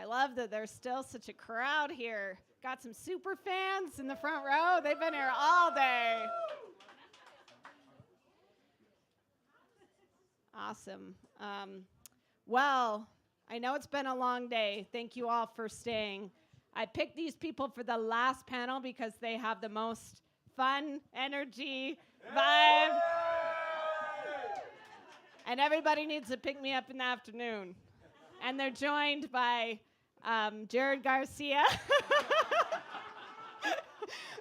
I love that there's still such a crowd here. Got some super fans in the front row. They've been here all day. Awesome. Well, I know it's been a long day. Thank you all for staying. I picked these people for the last panel because they have the most fun, energy, vibe. And everybody needs to pick me up in the afternoon. And they're joined by Jared Garcia.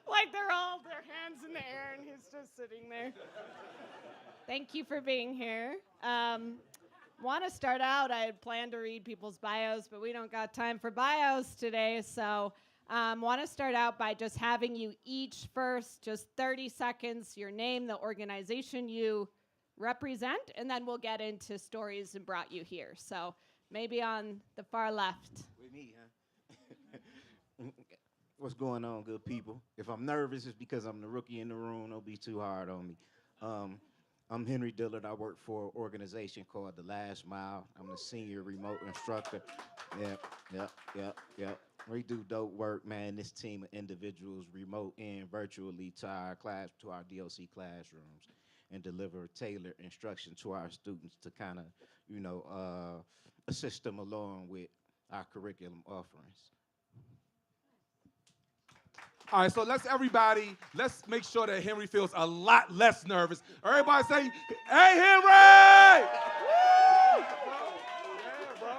Like they're all their hands in the air and he's just sitting there. Thank you for being here. Want to start out, I had planned to read people's bios, but we don't got time for bios today. So want to start out by just having you each first, just 30 seconds, your name, the organization you represent, and then we'll get into stories that brought you here. So maybe on the far left. With me, huh? What's going on, good people? If I'm nervous, it's because I'm the rookie in the room. Don't be too hard on me. I'm Henry Dillard. I work for an organization called The Last Mile. I'm the senior remote instructor. Yep. We do dope work, man. This team of individuals, remote and virtually, to our DOC classrooms, and deliver tailored instruction to our students to kind of, assist them along with our curriculum offerings. All right, so let's make sure that Henry feels a lot less nervous. Everybody say, hey, Henry! Woo! Yeah, bro.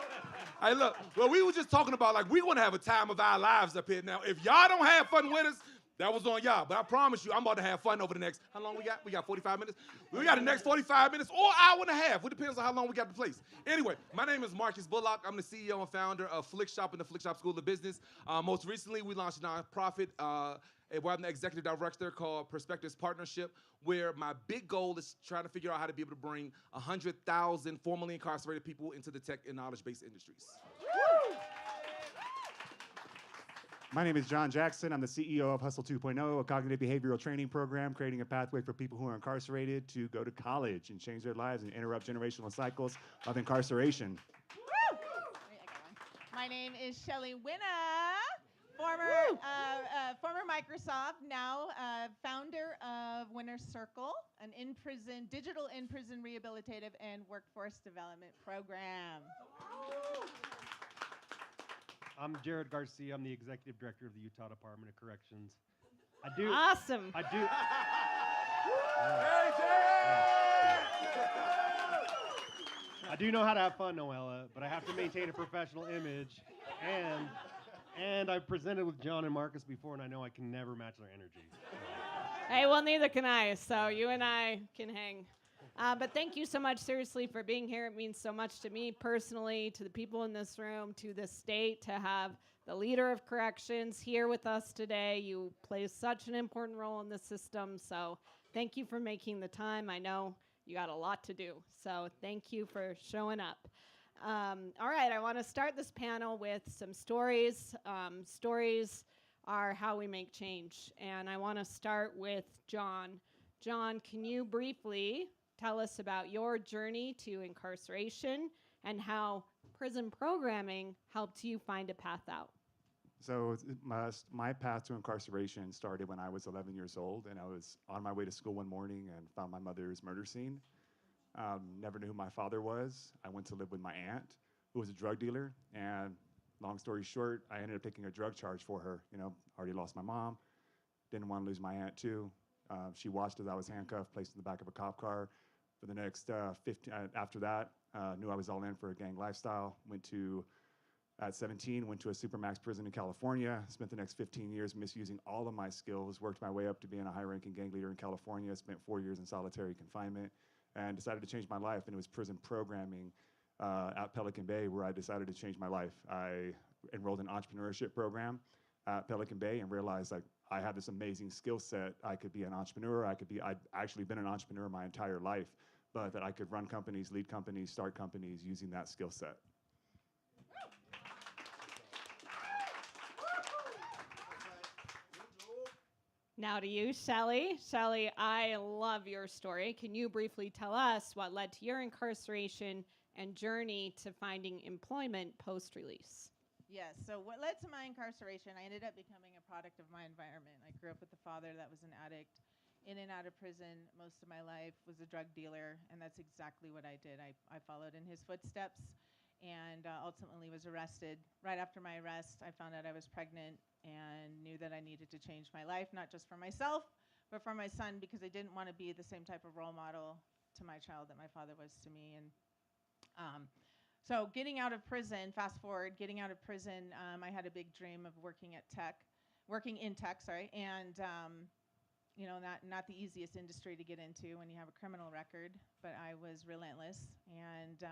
Hey, look, well, we were just talking about, like, we're going to have a time of our lives up here. Now, if y'all don't have fun with us, that was on y'all. But I promise you, I'm about to have fun over the next, how long we got? We got 45 minutes? We got the next 45 minutes or hour and a half. It depends on how long we got the place. Anyway, my name is Marcus Bullock. I'm the CEO and founder of Flick Shop and the Flick Shop School of Business. Most recently, we launched a nonprofit where I'm the executive director called Perspectives Partnership, where my big goal is trying to figure out how to be able to bring 100,000 formerly incarcerated people into the tech and knowledge-based industries. My name is John Jackson. I'm the CEO of Hustle 2.0, a cognitive behavioral training program creating a pathway for people who are incarcerated to go to college and change their lives and interrupt generational cycles of incarceration. Woo! My name is Shelly Winna, former Microsoft, now founder of Winner's Circle, an digital in-prison rehabilitative and workforce development program. I'm Jared Garcia. I'm the executive director of the Utah Department of Corrections. Awesome. I do know how to have fun, Noella, but I have to maintain a professional image. And I've presented with John and Marcus before, and I know I can never match their energy. Hey, well, neither can I, so you and I can hang. But thank you so much, seriously, for being here. It means so much to me personally, to the people in this room, to the state, to have the leader of corrections here with us today. You play such an important role in the system, so thank you for making the time. I know you got a lot to do, so thank you for showing up. All right, I want to start this panel with some stories. Stories are how we make change, and I want to start with John. John, can you briefly tell us about your journey to incarceration and how prison programming helped you find a path out? So my path to incarceration started when I was 11 years old, and I was on my way to school one morning and found my mother's murder scene. Never knew who my father was. I went to live with my aunt, who was a drug dealer, and long story short, I ended up taking a drug charge for her. Already lost my mom, didn't want to lose my aunt too. She watched as I was handcuffed, placed in the back of a cop car. For the next 15, after that, knew I was all in for a gang lifestyle. At 17, went to a supermax prison in California, spent the next 15 years misusing all of my skills, worked my way up to being a high-ranking gang leader in California, spent 4 years in solitary confinement, and decided to change my life. And it was prison programming at Pelican Bay where I decided to change my life. I enrolled in an entrepreneurship program at Pelican Bay and realized I had this amazing skill set. I could be an entrepreneur. I'd actually been an entrepreneur my entire life, but that I could run companies, lead companies, start companies using that skill set. Now to you, Shelly. Shelly, I love your story. Can you briefly tell us what led to your incarceration and journey to finding employment post-release? Yes. So what led to my incarceration, I ended up becoming a product of my environment. I grew up with a father that was an addict, in and out of prison most of my life, was a drug dealer, and that's exactly what I did. I followed in his footsteps and ultimately was arrested. Right after my arrest, I found out I was pregnant and knew that I needed to change my life, not just for myself, but for my son, because I didn't want to be the same type of role model to my child that my father was to me. And um, so getting out of prison, fast forward, getting out of prison, I had a big dream of working in tech, sorry, and you know, not the easiest industry to get into when you have a criminal record, but I was relentless. And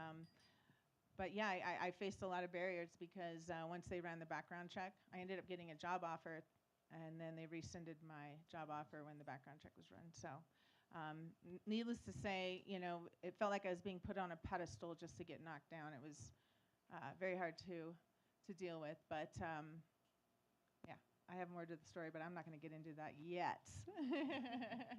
but yeah, I faced a lot of barriers because once they ran the background check, I ended up getting a job offer, and then they rescinded my job offer when the background check was run. So needless to say, you know, it felt like I was being put on a pedestal just to get knocked down. It was very hard to deal with, but yeah, I have more to the story, but I'm not going to get into that yet.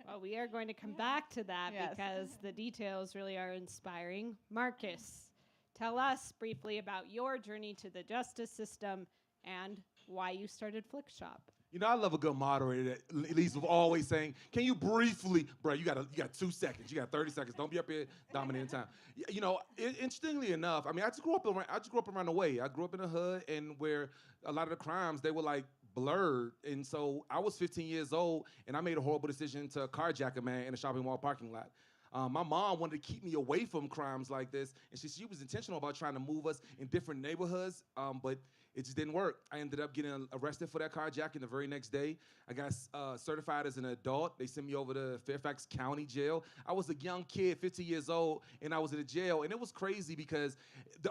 Well, we are going to come back to that Yes. because the details really are inspiring. Marcus, tell us briefly about your journey to the justice system and why you started Flick Shop. You know, I love a good moderator that leads with always saying, "Can you briefly, bro? You got 2 seconds. You got 30 seconds. Don't be up here dominating time." You know, interestingly enough, I mean, I just grew up around the way. I grew up in the hood, and where a lot of the crimes they were like blurred, and so I was 15 years old, and I made a horrible decision to carjack a man in a shopping mall parking lot. My mom wanted to keep me away from crimes like this, and she was intentional about trying to move us in different neighborhoods, but it just didn't work. I ended up getting arrested for that carjacking the very next day. I got certified as an adult. They sent me over to Fairfax County Jail. I was a young kid, 15 years old, and I was in a jail, and it was crazy because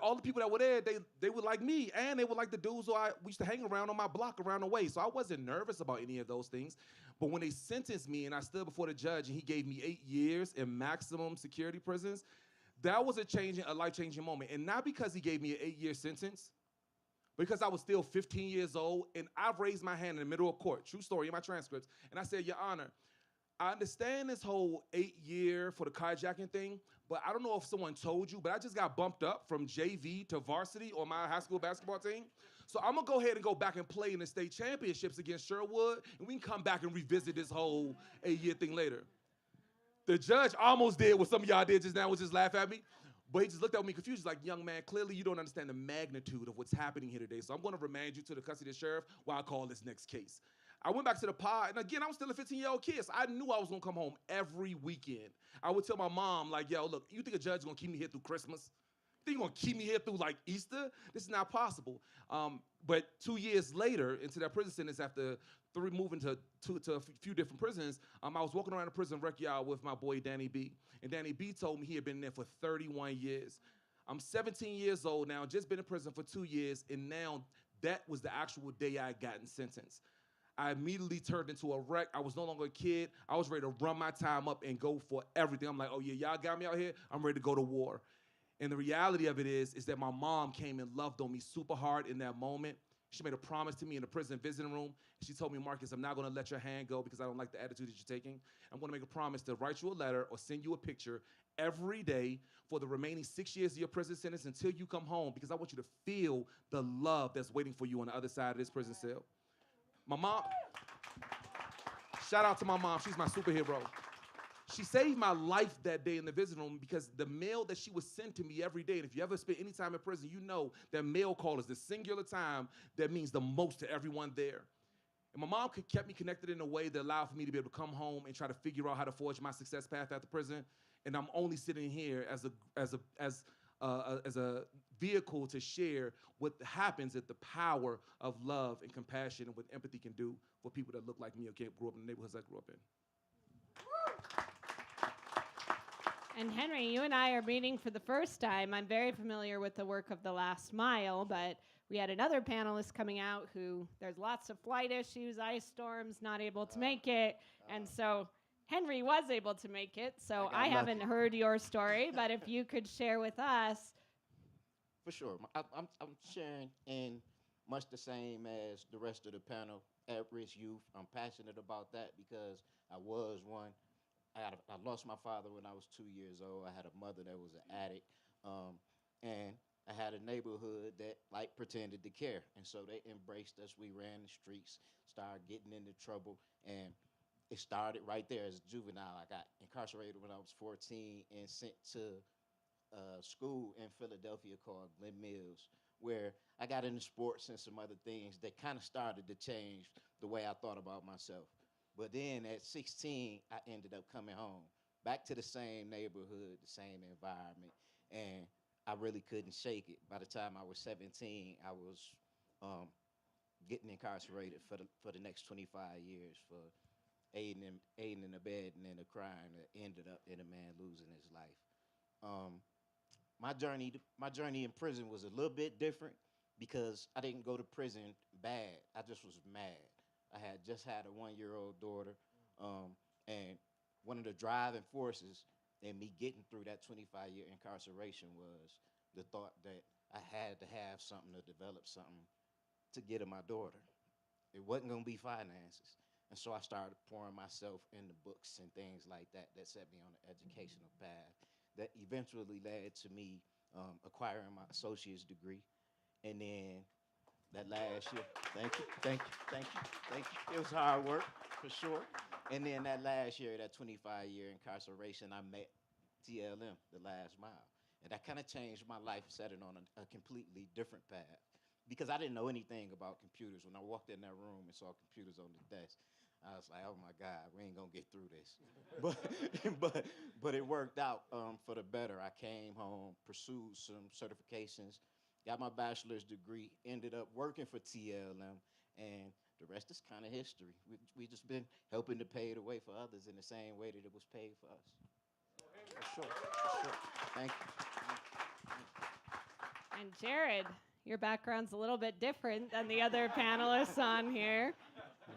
all the people that were there, they were like me, and they were like the dudes who we used to hang around on my block around the way. So I wasn't nervous about any of those things. But when they sentenced me and I stood before the judge and he gave me 8 years in maximum security prisons, that was a life-changing moment. And not because he gave me an 8-year sentence, because I was still 15 years old, and I raised my hand in the middle of court, true story in my transcripts, and I said, "Your Honor, I understand this whole 8-year for the carjacking thing, but I don't know if someone told you, but I just got bumped up from JV to varsity on my high school basketball team. So I'm gonna go ahead and go back and play in the state championships against Sherwood, and we can come back and revisit this whole 8-year thing later." The judge almost did what some of y'all did just now, was just laugh at me. But he just looked at me confused. He's like, "Young man, clearly you don't understand the magnitude of what's happening here today. So I'm going to remand you to the custody of the sheriff while I call this next case." I went back to the pod, and again, I was still a 15-year-old kid. So I knew I was going to come home every weekend. I would tell my mom, like, "Yo, look, you think a judge is going to keep me here through Christmas? You think you're going to keep me here through, like, Easter? This is not possible." But 2 years later, into that prison sentence, after moving to a few different prisons, I was walking around the prison rec yard with my boy Danny B. And Danny B told me he had been there for 31 years. I'm 17 years old now, just been in prison for 2 years, and now that was the actual day I had gotten sentenced. I immediately turned into a wreck. I was no longer a kid. I was ready to run my time up and go for everything. I'm like, "Oh yeah, y'all got me out here. I'm ready to go to war." And the reality of it is that my mom came and loved on me super hard in that moment. She made a promise to me in the prison visiting room. She told me, "Marcus, I'm not going to let your hand go because I don't like the attitude that you're taking. I'm going to make a promise to write you a letter or send you a picture every day for the remaining 6 years of your prison sentence until you come home, because I want you to feel the love that's waiting for you on the other side of this prison cell." My mom, shout out to my mom. She's my superhero. She saved my life that day in the visiting room, because the mail that she would send to me every day, and if you ever spent any time in prison, you know that mail call is the singular time that means the most to everyone there. And my mom kept me connected in a way that allowed for me to be able to come home and try to figure out how to forge my success path after prison. And I'm only sitting here as a vehicle to share what happens at the power of love and compassion and what empathy can do for people that look like me or grew up in the neighborhoods I grew up in. And Henry, you and I are meeting for the first time. I'm very familiar with the work of The Last Mile, but we had another panelist coming out who there's lots of flight issues, ice storms, not able to make it. And so Henry was able to make it. So I haven't heard your story, but if you could share with us. For sure. I'm sharing in much the same as the rest of the panel, at-risk youth. I'm passionate about that because I was one. I lost my father when I was 2 years old. I had a mother that was an addict. And I had a neighborhood that like pretended to care, and so they embraced us. We ran the streets, started getting into trouble, and it started right there as a juvenile. I got incarcerated when I was 14 and sent to school in Philadelphia called Glen Mills, where I got into sports and some other things that kind of started to change the way I thought about myself. But then at 16, I ended up coming home, back to the same neighborhood, the same environment, and I really couldn't shake it. By the time I was 17, I was um, getting incarcerated for the next 25 years for aiding and abetting in a crime that ended up in a man losing his life. Um, my journey in prison was a little bit different because I didn't go to prison bad. I just was mad. I had just had a 1 year old daughter, and one of the driving forces in me getting through that 25-year incarceration was the thought that I had to have something to develop something to get to my daughter. It wasn't going to be finances. And so I started pouring myself into books and things like that that set me on an educational path that eventually led to me acquiring my associate's degree. And then that last year, thank you. It was hard work for sure. And then that last year, that 25-year incarceration, I met TLM, the last mile. And that kind of changed my life, set it on a completely different path. Because I didn't know anything about computers. When I walked in that room and saw computers on the desk, I was like, oh my God, we ain't gonna get through this. But but it worked out for the better. I came home, pursued some certifications, got my bachelor's degree, ended up working for TLM, and the rest is kind of history. We just been helping to pave the way for others in the same way that it was paid for us. For sure, for sure. Thank you. And Jared, your background's a little bit different than the other panelists on here.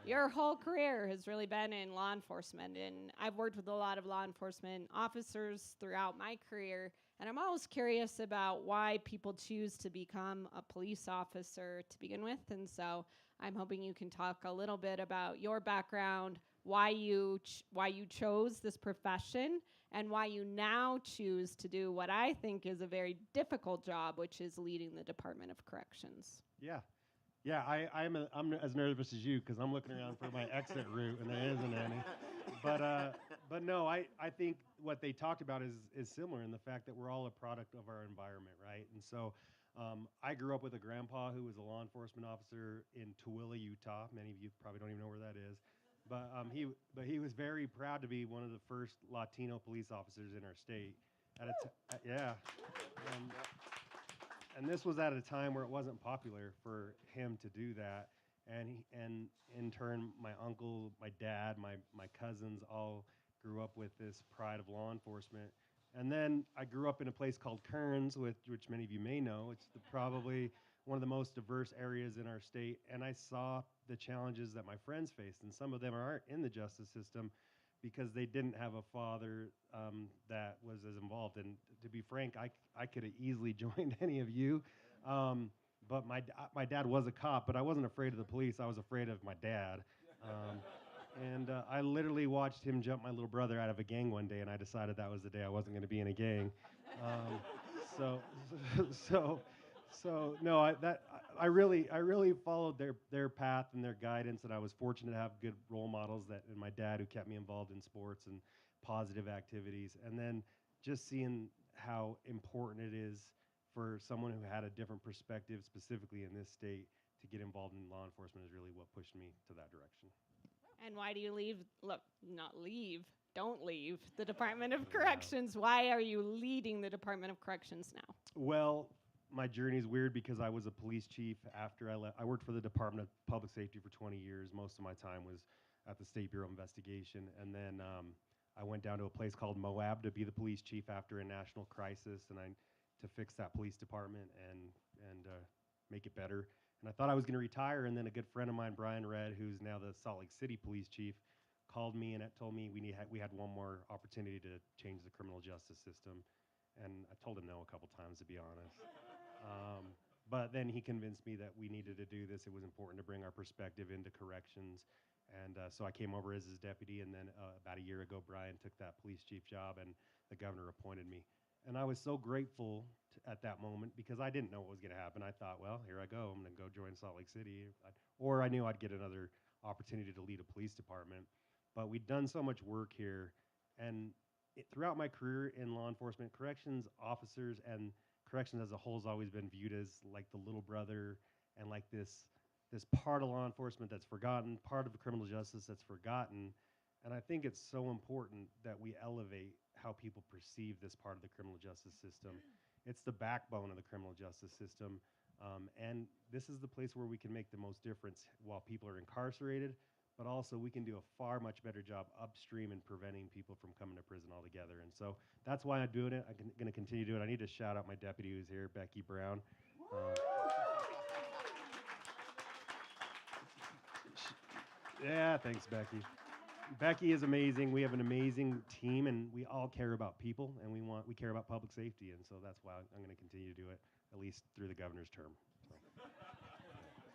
Your whole career has really been in law enforcement, and I've worked with a lot of law enforcement officers throughout my career, and I'm always curious about why people choose to become a police officer to begin with, and so I'm hoping you can talk a little bit about your background, why you chose this profession, and why you now choose to do what I think is a very difficult job, which is leading the Department of Corrections. Yeah. Yeah, I'm as nervous as you because I'm looking around for my exit route and there isn't any. But no, I think what they talked about is similar in the fact that we're all a product of our environment, right? And so I grew up with a grandpa who was a law enforcement officer in Tooele, Utah. Many of you probably don't even know where that is. But he was very proud to be one of the first Latino police officers in our state. Yeah. Um, and this was at a time where it wasn't popular for him to do that. And in turn, my uncle, my dad, my cousins all grew up with this pride of law enforcement. And then I grew up in a place called Kearns, which many of you may know. It's probably one of the most diverse areas in our state. And I saw the challenges that my friends faced, and some of them aren't in the justice system because they didn't have a father that was as involved. And to be frank, I could have easily joined any of you. But my dad was a cop, but I wasn't afraid of the police. I was afraid of my dad. And I literally watched him jump my little brother out of a gang one day, and I decided that was the day I wasn't going to be in a gang. So, so, so no, I really followed their path and their guidance, and I was fortunate to have good role models and my dad who kept me involved in sports and positive activities, and then just seeing how important it is for someone who had a different perspective, specifically in this state, to get involved in law enforcement is really what pushed me to that direction. And why do you leave? Look, not leave. Don't leave the Department of Corrections. Why are you leading the Department of Corrections now? Well, my journey is weird because I was a police chief after I left. I worked for the Department of Public Safety for 20 years. Most of my time was at the State Bureau of Investigation. And then I went down to a place called Moab to be the police chief after a national crisis and to fix that police department and make it better. And I thought I was going to retire, and then a good friend of mine, Brian Red, who's now the Salt Lake City police chief, called me and told me we had one more opportunity to change the criminal justice system. And I told him no a couple times, to be honest. But then he convinced me that we needed to do this. It was important to bring our perspective into corrections. And so I came over as his deputy, and then about a year ago, Brian took that police chief job, and the governor appointed me. And I was so grateful at that moment because I didn't know what was going to happen. I thought, well, here I go. I'm going to go join Salt Lake City. Or I knew I'd get another opportunity to lead a police department. But we'd done so much work here. And throughout my career in law enforcement, corrections officers and corrections as a whole has always been viewed as like the little brother and like this part of law enforcement that's forgotten, part of criminal justice that's forgotten. And I think it's so important that we elevate how people perceive this part of the criminal justice system. It's the backbone of the criminal justice system. And this is the place where we can make the most difference while people are incarcerated, but also we can do a far much better job upstream in preventing people from coming to prison altogether. And so that's why I'm doing it. I'm going to continue to do it. I need to shout out my deputy who's here, Becky Brown. Yeah, thanks, Becky. Becky is amazing. We have an amazing team, and we all care about people, and we care about public safety, and so that's why I'm going to continue to do it, at least through the governor's term. So.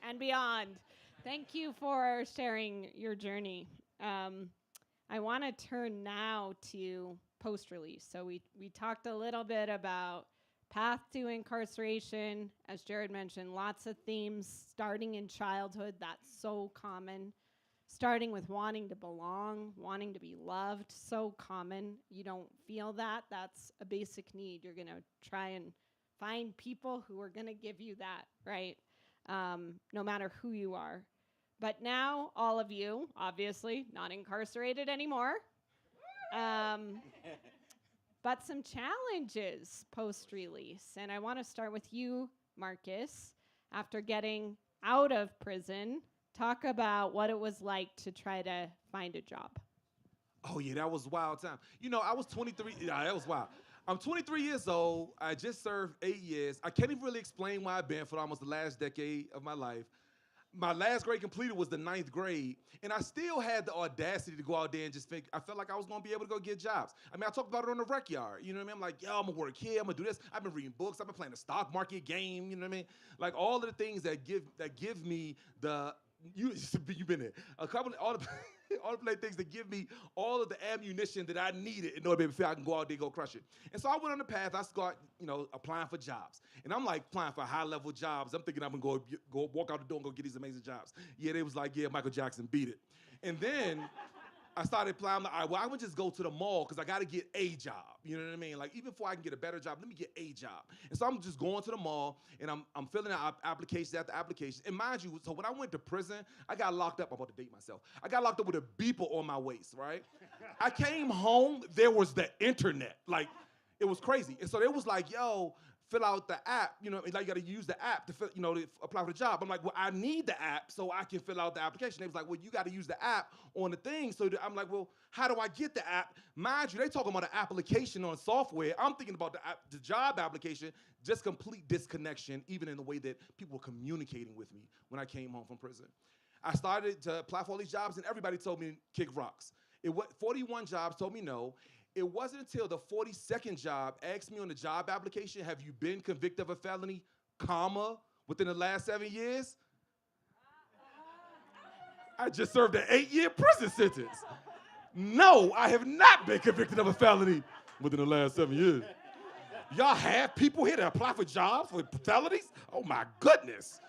And beyond. Thank you for sharing your journey. I want to turn now to post-release. So we talked a little bit about path to incarceration. As Jared mentioned, lots of themes starting in childhood. That's so common. Starting with wanting to belong, wanting to be loved, so common. You don't feel that. That's a basic need. You're going to try and find people who are going to give you that, right? No matter who you are. But now, all of you, obviously, not incarcerated anymore. But some challenges post-release. And I want to start with you, Marcus. After getting out of prison, talk about what it was like to try to find a job. Oh, yeah, that was a wild time. You know, I was 23. Yeah, that was wild. I'm 23 years old. I just served 8 years. I can't even really explain where I've been for almost the last decade of my life. My last grade completed was the 9th grade, and I still had the audacity to go out there and just think, I felt like I was going to be able to go get jobs. I mean, I talked about it on the rec yard, you know what I mean? I'm like, yo, I'm going to work here, I'm going to do this. I've been reading books, I've been playing the stock market game, you know what I mean? Like all of the things that give me the, you've been there, all the things that give me all of the ammunition that I needed in order to feel I can go out there and go crush it. And so I went on the path. I started, applying for jobs. And I'm like applying for high-level jobs. I'm thinking I'm going to go walk out the door and go get these amazing jobs. Yeah, they was like, yeah, Michael Jackson beat it. And then I started applying. All right, well, I would just go to the mall because I got to get a job. You know what I mean? Like, even before I can get a better job, let me get a job. And so I'm just going to the mall, and I'm filling out applications after applications. And mind you, so when I went to prison, I got locked up. I'm about to date myself. I got locked up with a beeper on my waist, right? I came home, there was the internet. Like, it was crazy. And so it was like, yo, fill out the app, like you got to use the app to to apply for the job. I'm like, well, I need the app so I can fill out the application. They was like, well, you got to use the app on the thing. So I'm like, well, how do I get the app? Mind you, they talking about an application on software. I'm thinking about the job application, just complete disconnection, even in the way that people were communicating with me when I came home from prison. I started to apply for all these jobs, and everybody told me to kick rocks. 41 jobs told me no. It wasn't until the 42nd job asked me on the job application, have you been convicted of a felony, within the last 7 years? I just served an 8-year prison sentence. No, I have not been convicted of a felony within the last 7 years. Y'all have people here that apply for jobs with felonies? Oh my goodness.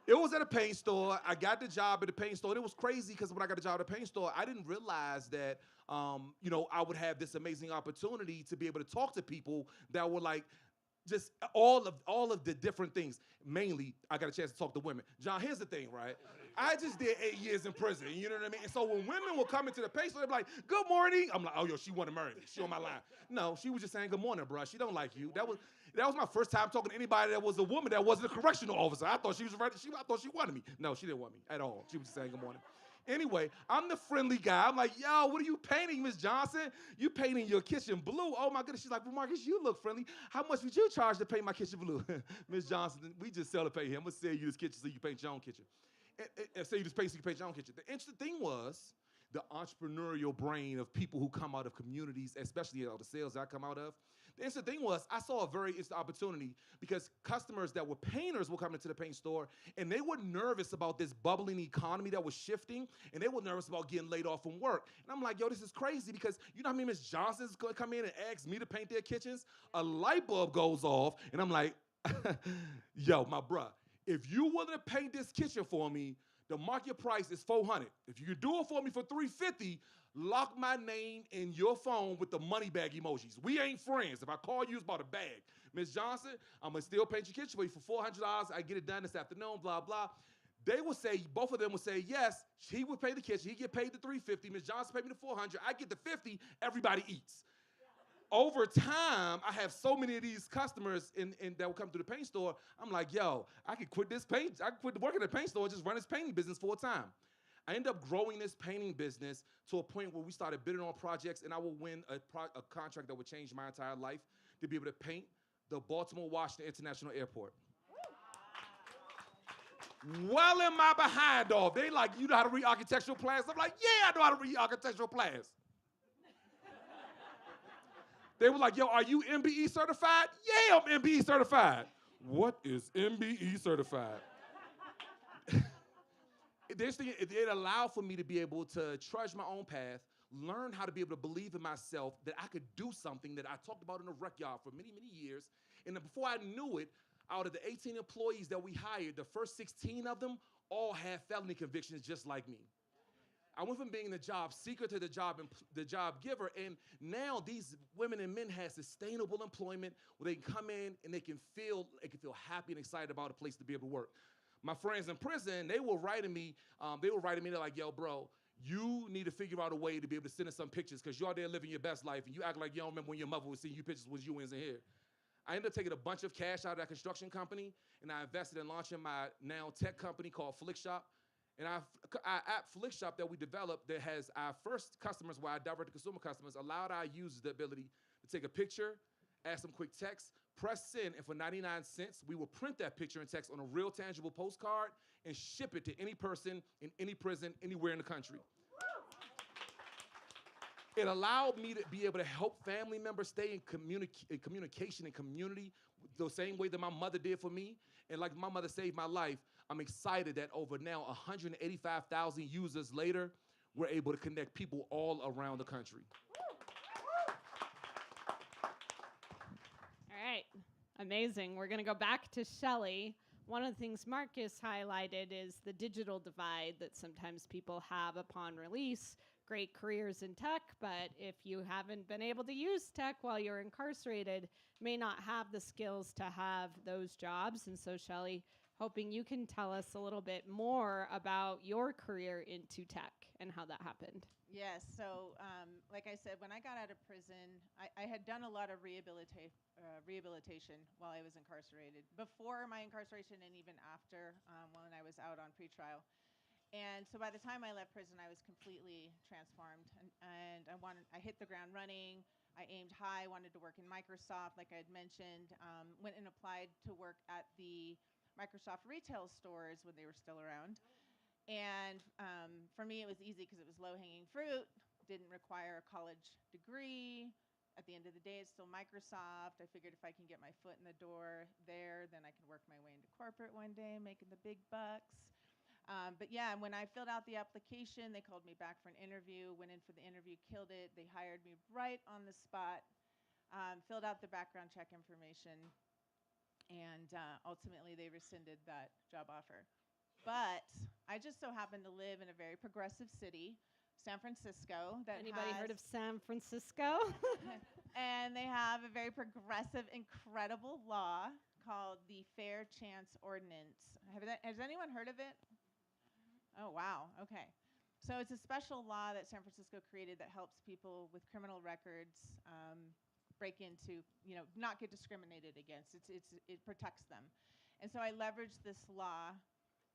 It was at a paint store. I got the job at the paint store. And it was crazy because when I got the job at the paint store, I didn't realize that, I would have this amazing opportunity to be able to talk to people that were like, just all of the different things. Mainly, I got a chance to talk to women. John, here's the thing, right? I just did 8 years in prison, you know what I mean? And so when women will come into the paint store, they'd be like, good morning. I'm like, oh, yo, she want to marry me. She on my line. No, she was just saying good morning, bro. She don't like you. That was my first time talking to anybody that was a woman that wasn't a correctional officer. I thought she was ready. I thought she wanted me. No, she didn't want me at all. She was just saying good morning. Anyway, I'm the friendly guy. I'm like, yo, what are you painting, Miss Johnson? You painting your kitchen blue. Oh, my goodness. She's like, well, Marcus, you look friendly. How much would you charge to paint my kitchen blue? Miss Johnson, we just sell to pay him. I'm going to sell you this kitchen so you paint your own kitchen. And say you just pay so you paint your own kitchen. The interesting thing was the entrepreneurial brain of people who come out of communities, especially the sales I come out of. The interesting thing was I saw a very interesting opportunity because customers that were painters were coming into the paint store and they were nervous about this bubbling economy that was shifting, and they were nervous about getting laid off from work. And I'm like, yo, this is crazy because you know how many Miss Johnson's gonna come in and ask me to paint their kitchens? A light bulb goes off and I'm like, yo, my bruh, if you willing to paint this kitchen for me, the market price is $400. If you can do it for me for $350, lock my name in your phone with the money bag emojis. We ain't friends. If I call you, it's about a bag. Miss Johnson, I'm gonna still paint your kitchen for you for $400. I get it done this afternoon, blah, blah. They would say, both of them would say, yes, he would pay the kitchen. He get paid the $350. Miss Johnson paid me the $400. I get the $50. Everybody eats. Over time, I have so many of these customers that will come to the paint store. I'm like, yo, I could quit this paint. I could quit working at the paint store and just run this painting business full time. I ended up growing this painting business to a point where we started bidding on projects, and I would win a contract that would change my entire life to be able to paint the Baltimore-Washington International Airport. Well in my behind off. They like, you know how to read architectural plans? I'm like, yeah, I know how to read architectural plans. They were like, yo, are you MBE certified? Yeah, I'm MBE certified. What is MBE certified? It allowed for me to be able to trudge my own path, learn how to be able to believe in myself that I could do something that I talked about in the rec yard for many, many years. And then before I knew it, out of the 18 employees that we hired, the first 16 of them all had felony convictions just like me. I went from being the job seeker to the job giver, and now these women and men have sustainable employment where they can come in and they can feel happy and excited about a place to be able to work. My friends in prison, they were writing me, they're like, yo, bro, you need to figure out a way to be able to send us some pictures because you're out there living your best life and you act like you don't remember when your mother was seeing you pictures when you was in here. I ended up taking a bunch of cash out of that construction company, and I invested in launching my now tech company called Flickshop. And our app Flickshop that we developed that has our first customers, where our direct-to-consumer customers, allowed our users the ability to take a picture, add some quick text, press send, and for 99 cents, we will print that picture and text on a real tangible postcard and ship it to any person in any prison anywhere in the country. It allowed me to be able to help family members stay in communication and community the same way that my mother did for me. And like my mother saved my life, I'm excited that over now 185,000 users later, we're able to connect people all around the country. All right, amazing. We're going to go back to Shelley. One of the things Marcus highlighted is the digital divide that sometimes people have upon release. Great careers in tech, but if you haven't been able to use tech while you're incarcerated, may not have the skills to have those jobs. And so, Shelley, hoping you can tell us a little bit more about your career into tech and how that happened. Yes, so like I said, when I got out of prison, I had done a lot of rehabilitation while I was incarcerated, before my incarceration and even after when I was out on pretrial. And so by the time I left prison, I was completely transformed, and I hit the ground running. I aimed high, wanted to work in Microsoft, like I had mentioned. Went and applied to work at the Microsoft retail stores when they were still around. And for me, it was easy because it was low-hanging fruit, didn't require a college degree. At the end of the day, it's still Microsoft. I figured if I can get my foot in the door there, then I can work my way into corporate one day, making the big bucks. But yeah, when I filled out the application, they called me back for an interview, went in for the interview, killed it. They hired me right on the spot, filled out the background check information, and ultimately they rescinded that job offer. But I just so happen to live in a very progressive city, San Francisco. Anybody heard of San Francisco? And they have a very progressive, incredible law called the Fair Chance Ordinance. Has anyone heard of it? Oh, wow. Okay. So it's a special law that San Francisco created that helps people with criminal records break into, not get discriminated against. It protects them. And so I leveraged this law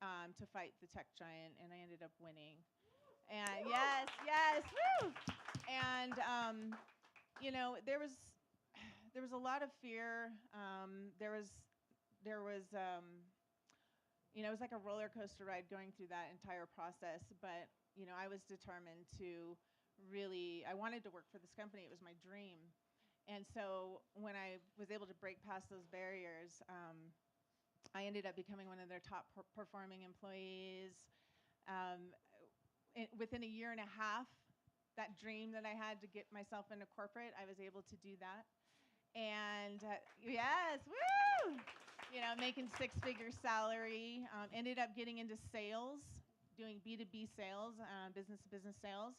to fight the tech giant, and I ended up winning. And yes, woo! And there was a lot of fear. There was it was like a roller coaster ride going through that entire process. But, I was determined to really, I wanted to work for this company. It was my dream. And so when I was able to break past those barriers, I ended up becoming one of their top performing employees. Within a year and a half, that dream that I had to get myself into corporate, I was able to do that. And yes, woo! Making six-figure salary. Ended up getting into sales, doing B2B sales, business-to-business sales.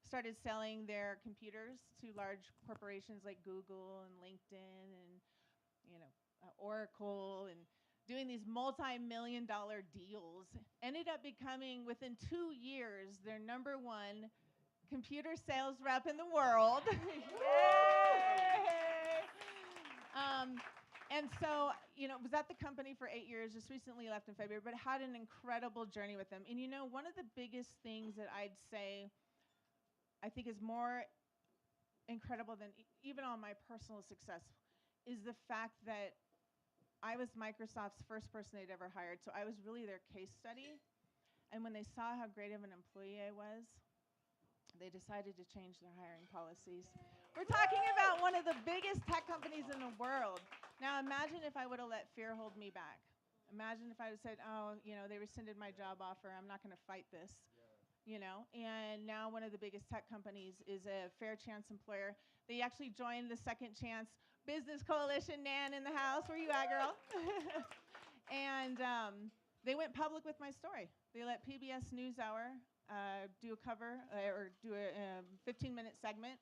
Started selling their computers to large corporations like Google and LinkedIn and Oracle, and doing these multi-million-dollar deals. Ended up becoming, within 2 years, their number one computer sales rep in the world. Yay! And so, was at the company for 8 years, just recently left in February, but had an incredible journey with them. And one of the biggest things that I'd say I think is more incredible than even all my personal success is the fact that I was Microsoft's first person they'd ever hired, so I was really their case study. And when they saw how great of an employee I was, they decided to change their hiring policies. We're talking about one of the biggest tech companies in the world. Now imagine if I would have let fear hold me back. Imagine if I had said, they rescinded my job offer, I'm not going to fight this. And now one of the biggest tech companies is a fair chance employer. They actually joined the Second Chance Business Coalition. Nan in the house, where you at, girl? And they went public with my story. They let PBS NewsHour do a cover or do a 15-minute segment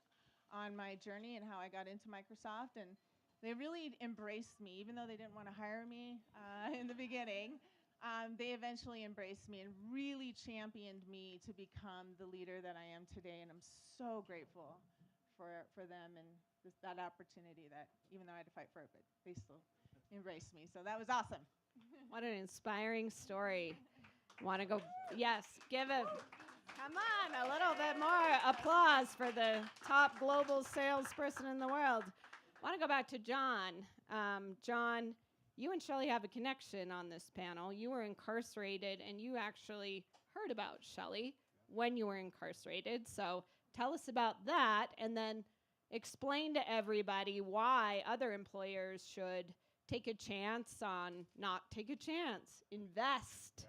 on my journey and how I got into Microsoft. And they really embraced me, even though they didn't want to hire me in the beginning. They eventually embraced me and really championed me to become the leader that I am today. And I'm so grateful for them and that opportunity, that even though I had to fight for it, but they still embraced me. So that was awesome. What an inspiring story. Want to go? Yes, give it. Come on, a little bit more applause for the top global salesperson in the world. Want to go back to John. John, you and Shelly have a connection on this panel. You were incarcerated, and you actually heard about Shelly when you were incarcerated. So tell us about that, and then explain to everybody why other employers should take a chance on, not take a chance, invest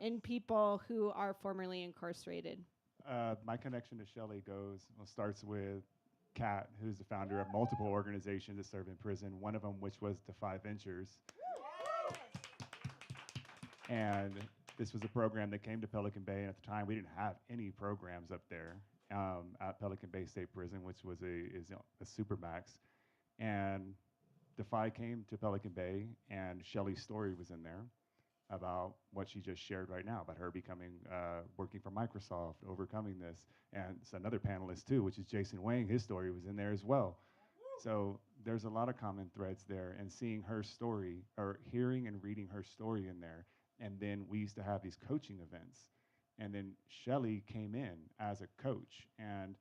in people who are formerly incarcerated. My connection to Shelly starts with Kat, who's the founder of multiple organizations that serve in prison, one of them which was Defy Ventures. And this was a program that came to Pelican Bay, and at the time we didn't have any programs up there at Pelican Bay State Prison, which was a supermax. And Defy came to Pelican Bay, and Shelly's story was in there about what she just shared right now, about her becoming, working for Microsoft, overcoming this. And it's another panelist too, which is Jason Wang. His story was in there as well. So there's a lot of common threads there, and seeing her story, or hearing and reading her story in there. And then we used to have these coaching events. And then Shelly came in as a coach, and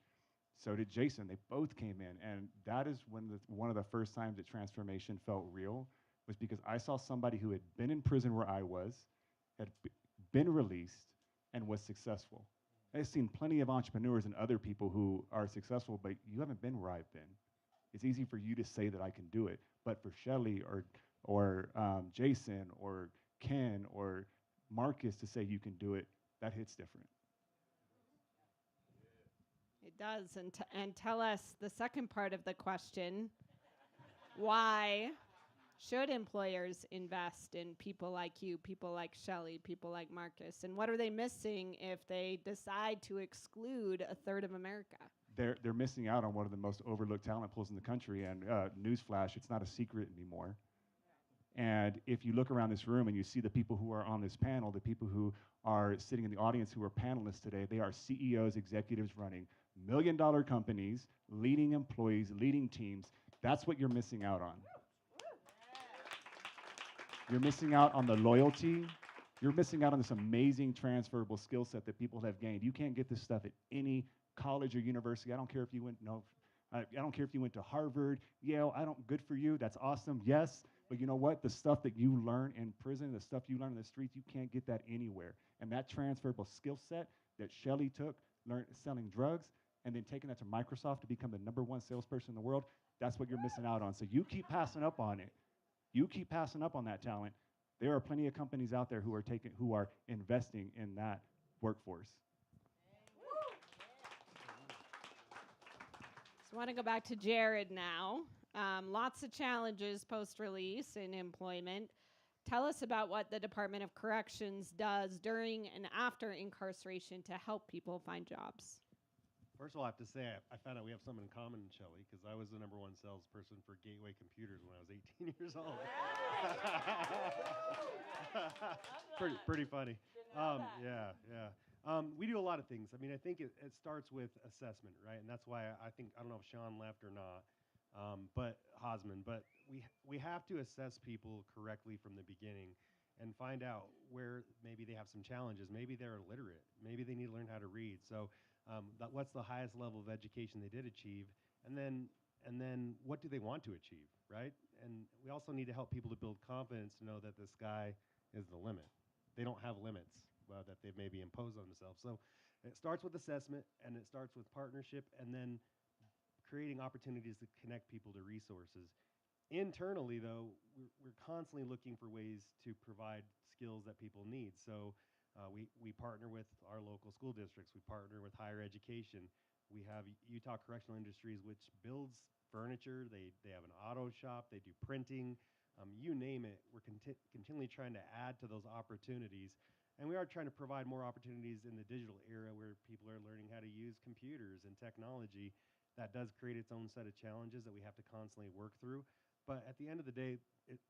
so did Jason. They both came in, and that is one of the first times that transformation felt real, was because I saw somebody who had been in prison where I was, had been released, and was successful. I've seen plenty of entrepreneurs and other people who are successful, but you haven't been where I've been. It's easy for you to say that I can do it, but for Shelly or Jason or Ken or Marcus to say you can do it, that hits different. It does. And tell us the second part of the question. Why should employers invest in people like you, people like Shelly, people like Marcus? And what are they missing if they decide to exclude a third of America? They're missing out on one of the most overlooked talent pools in the country. And newsflash, it's not a secret anymore. And if you look around this room and you see the people who are on this panel, the people who are sitting in the audience who are panelists today, they are CEOs, executives running million-dollar companies, leading employees, leading teams. That's what you're missing out on. You're missing out on the loyalty. You're missing out on this amazing transferable skill set that people have gained. You can't get this stuff at any college or university. I don't care if you went, I don't care if you went to Harvard, Yale, good for you, that's awesome, yes. But you know what? The stuff that you learn in prison, the stuff you learn in the streets, you can't get that anywhere. And that transferable skill set that Shelly took, learned selling drugs, and then taking that to Microsoft to become the #1 salesperson in the world, that's what you're missing out on. So you keep passing up on it. You keep passing up on that talent. There are plenty of companies out there who are investing in that workforce. So I want to go back to Jared now. Lots of challenges post-release in employment. Tell us about what the Department of Corrections does during and after incarceration to help people find jobs. First of all, I have to say I found out we have something in common, Shelly, because I was the #1 salesperson for Gateway Computers when I was 18 years old. pretty funny. Yeah. We do a lot of things. I mean, I think it starts with assessment, right? And that's why I don't know if Sean left or not, but Hosman. But we have to assess people correctly from the beginning and find out where maybe they have some challenges. Maybe they're illiterate. Maybe they need to learn how to read. So what's the highest level of education they did achieve? And then what do they want to achieve, right? And we also need to help people to build confidence to know that the sky is the limit. They don't have limits that they've maybe imposed on themselves. So it starts with assessment, and it starts with partnership, and then creating opportunities to connect people to resources. Internally, though, we're constantly looking for ways to provide skills that people need. So we partner with our local school districts. We partner with higher education. We have Utah Correctional Industries, which builds furniture. They have an auto shop. They do printing. You name it. We're continually trying to add to those opportunities. And we are trying to provide more opportunities in the digital era where people are learning how to use computers and technology. That does create its own set of challenges that we have to constantly work through. But at the end of the day,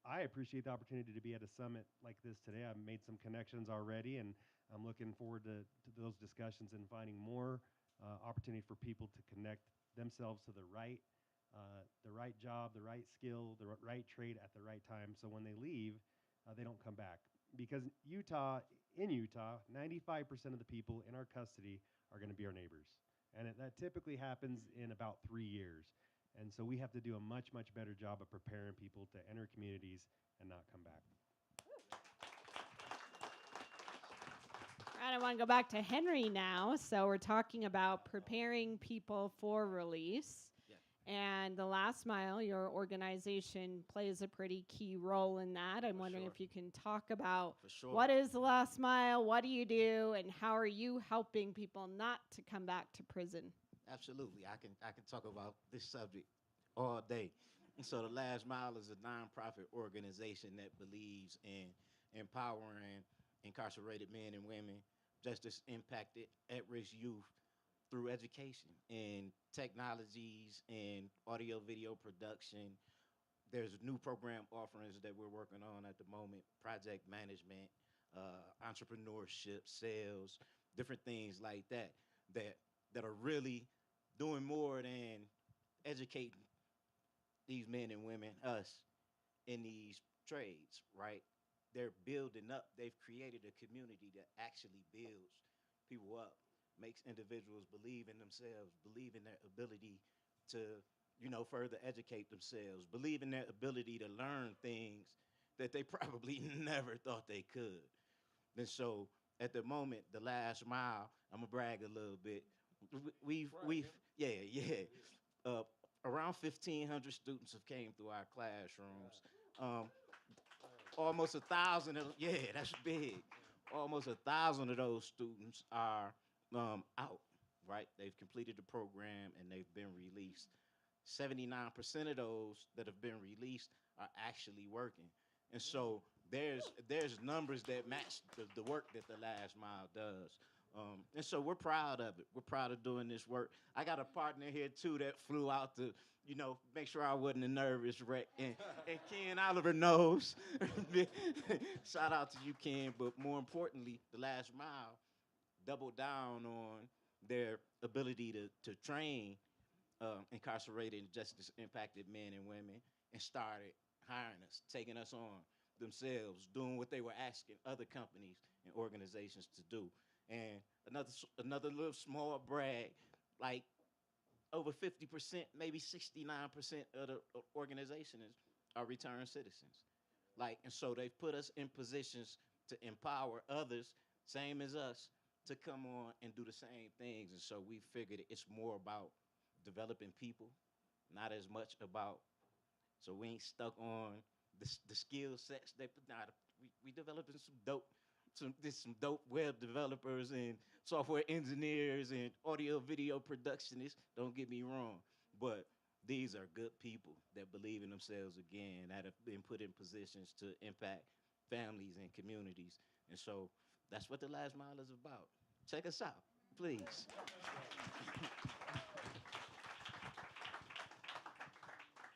I appreciate the opportunity to be at a summit like this today. I've made some connections already, and I'm looking forward to those discussions and finding more opportunity for people to connect themselves to the right job, the right skill, the right trade at the right time. So when they leave, they don't come back. Because in Utah, 95% of the people in our custody are going to be our neighbors. And that typically happens in about 3 years. And so we have to do a much, much better job of preparing people to enter communities and not come back. All right, I want to go back to Henry now. So we're talking about preparing people for release. And the last mile, your organization plays a pretty key role in that. I'm wondering if you can talk about what is the last mile, what do you do, and how are you helping people not to come back to prison? Absolutely. I can talk about this subject all day. And so the Last Mile is a nonprofit organization that believes in empowering incarcerated men and women, justice impacted at-risk youth through education and technologies and audio video production. There's new program offerings that we're working on at the moment: project management, entrepreneurship, sales, different things like that are really doing more than educating these men and women, us, in these trades, right? They're building up. They've created a community that actually builds people up, makes individuals believe in themselves, believe in their ability to, further educate themselves, believe in their ability to learn things that they probably never thought they could. And so at the moment, the Last Mile, I'm gonna brag a little bit. We've around 1,500 students have came through our classrooms. Almost 1,000 of them, that's big. Almost 1,000 of those students are out, right? They've completed the program and they've been released. 79% of those that have been released are actually working. And so there's numbers that match the work that the Last Mile does. And so we're proud of it. We're proud of doing this work. I got a partner here, too, that flew out to, make sure I wasn't a nervous wreck. And Ken Oliver knows. Shout out to you, Ken. But more importantly, the Last Mile doubled down on their ability to train incarcerated and justice-impacted men and women and started hiring us, taking us on themselves, doing what they were asking other companies and organizations to do. And another little small brag, like over 50%, maybe 69% of the organization are returned citizens. Like, and so they've put us in positions to empower others, same as us, to come on and do the same things. And so we figured it's more about developing people, not as much about, so we ain't stuck on the skill sets. We developing some dope web developers and software engineers and audio video productionists. Don't get me wrong, but these are good people that believe in themselves again, that have been put in positions to impact families and communities. And so that's what the last mile is about. Check us out, please.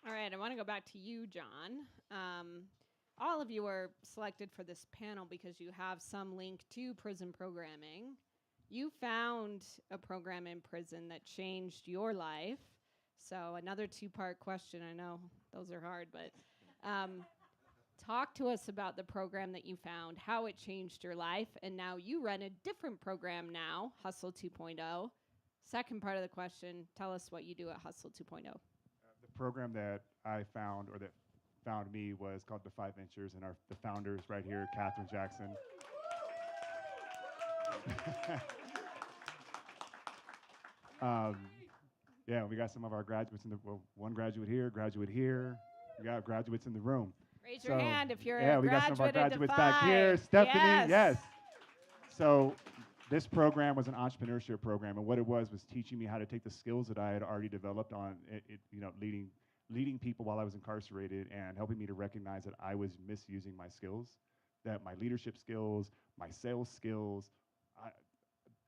All right, I want to go back to you, John. All of you were selected for this panel because you have some link to prison programming. You found a program in prison that changed your life. So another two-part question. I know those are hard, but talk to us about the program that you found, how it changed your life, and now you run a different program now, Hustle 2.0. Second part of the question, tell us what you do at Hustle 2.0. The program that I found, or that found me, was called Defy Ventures, and the founders right here, Catherine Jackson. Yeah, we got some of our graduates in the, well, one graduate here. We got graduates in the room. Raise your hand if you're yeah, a we got some of our graduate at graduates back here. Defy. Stephanie, yes. So this program was an entrepreneurship program, and what it was teaching me how to take the skills that I had already developed on, leading people while I was incarcerated, and helping me to recognize that I was misusing my skills, that my leadership skills, my sales skills,